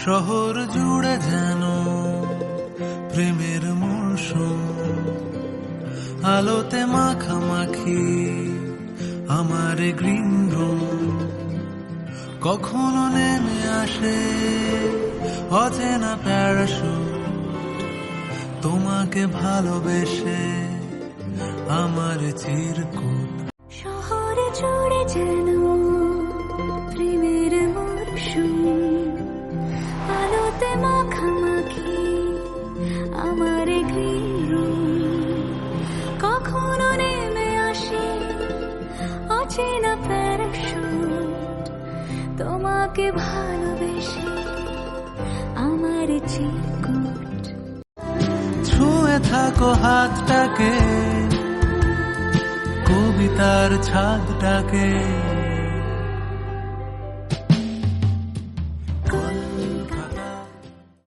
শহর জুড়ে যেন প্রেমের মৌসুম, আলোতে মাখামাখি আমার গ্রিন রুম। কখনো নেমে আসে অচেনা প্যারাশুট, তোমাকে ভালোবেসে আমার চিরকুট। শহর জুড়ে যেন প্রেমের মরশুম, আলোতে মাখামাখি আমার গ্রিন রুম। কখনো নেমে আসে অচেনা প্যারাশুট, তোমাকে ভালোবেসে আমার চিরকুট। ছুঁয়ে থাকো হাতটাকে, কবিতার ছাদটাকে,